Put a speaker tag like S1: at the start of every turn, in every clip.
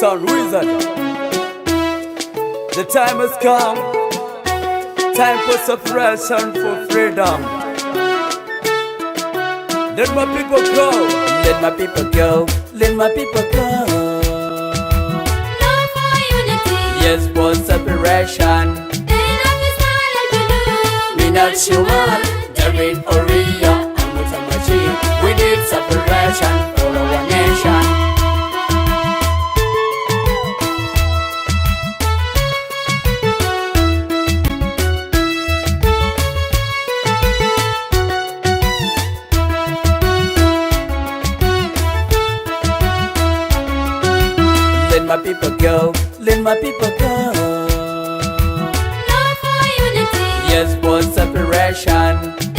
S1: Son Wizard. The time has come. Time for separation, for freedom. Let my people go. Let my people go. Let my people go.
S2: Love for unity.
S1: Yes, for separation.
S2: Enough is not like to do.
S1: Minal Shumal, David Oria, and Mutamachi. We need separation for our nation. Let my people go, let my people go.
S2: Love for unity.
S1: Yes, for separation.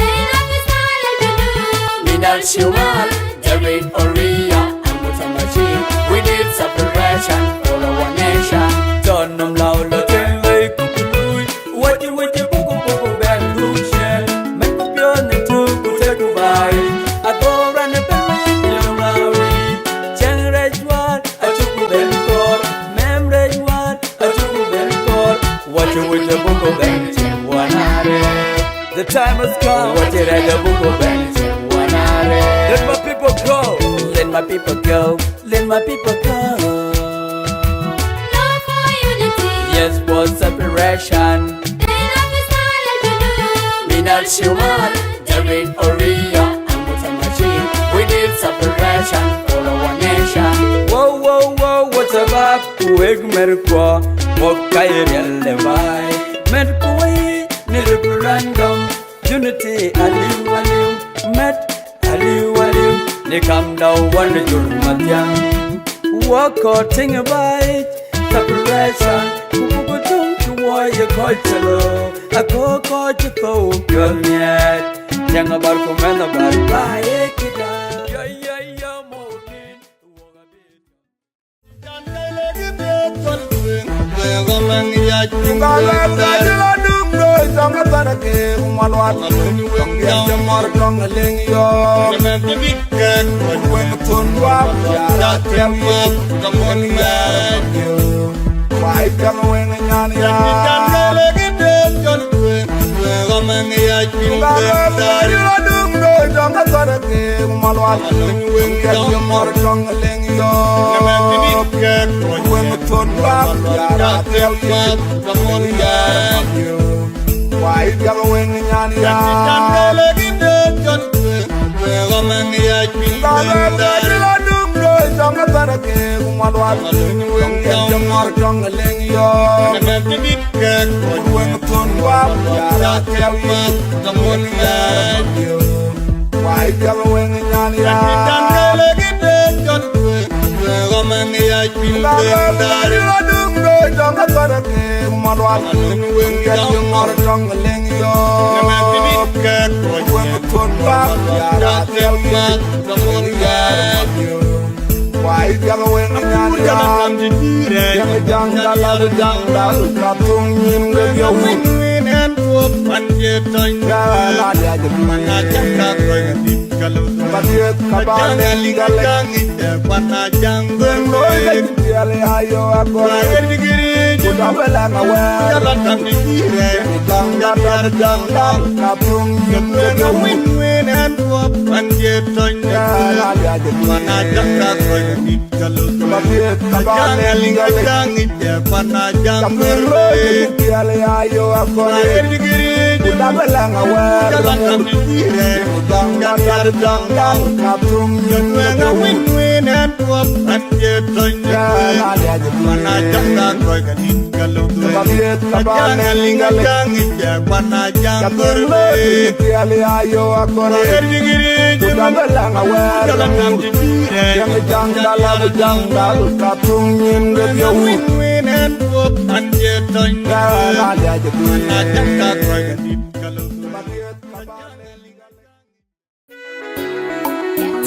S2: Enough is not like to do.
S1: Minal Shumal, David Oria, and Mutamachi. We need separation for our nation. Tonum Laula Kenley Kukului. What you buku back to share. Make up your to take a bite. I go run a pen, you know. Generate what I took them for. Memory what I took them for. What you with the buku back to 100. The time has come. What you read the buku back to 100. Let my people go. Let my people go. Let my people go.
S2: Love for unity.
S1: Yes, for separation.
S2: Enough is not like to do.
S1: Minal Shumal, David Oria, and Mutamachi. We need separation for our nation. Whoa, what's up? Kuweg Merkwa, Mokairial Levi. Merkwa, ni referendum. Unity, Aliu, Met, Aliu, ni come down one Jurmatian. Walk or ting a bite, separation. Kukutung to warrior culture. A cocoa to throw your net. Young about command about by a kid.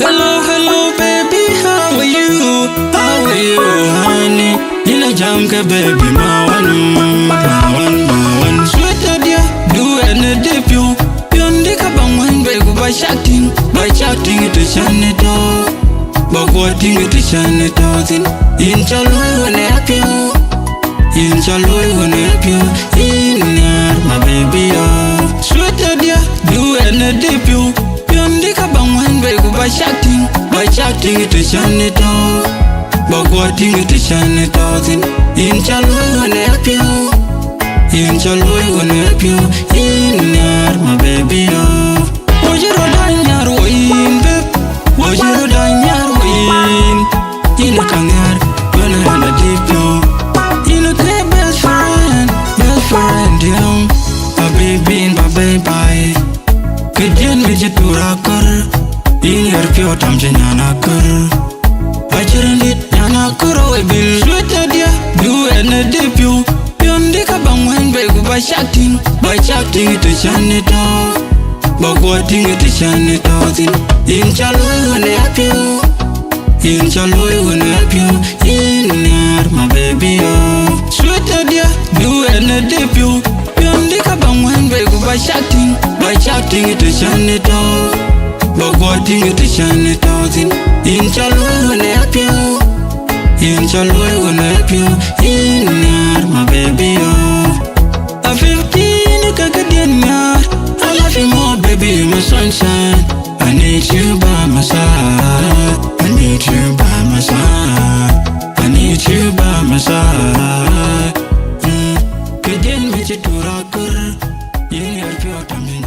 S3: Hello, baby, how are you? How are you, honey? Nina jamka, baby, Mawan, sweet idea, do any debut. Beyond the cabang, by shouting it to Shanito. Bagwating it is an thousand. In Chalway when I help you. In Chalway when I help you. In yard, my baby, oh. Sweater, dear, do and a debut. Yondika bang by shouting it is an thousand. Bagwating it is an thousand. In Chalway when I help you. In Chalway when I help you. In yard, my baby, oh. Yirol Dances, Yirol Dances, in a Kangar, when I had a deep you. In a great best friend, young. A baby in my baby. Kijan with you to rocker. In your pure time, Janakar. I children it, Yanakuro, I will sweat at you. Do and a deep you. Yondika bang by shouting it to Janito. Bagwating it is an thousand. In Chalway when I help you. In Chalway when I help you. In yard, my baby, oh. Sweater, dear, do and a debut. Yondika bang by shouting it is an thousand. Bagwating it is an thousand. In Chalway when I help you. In Chalway when I help you. In yard, my baby, oh. A 15 Kagadian yard. I love you more, baby, my sunshine. I need you by my side. I need you by my side. I need you by my side. Kajin me to rocker. You need your time in a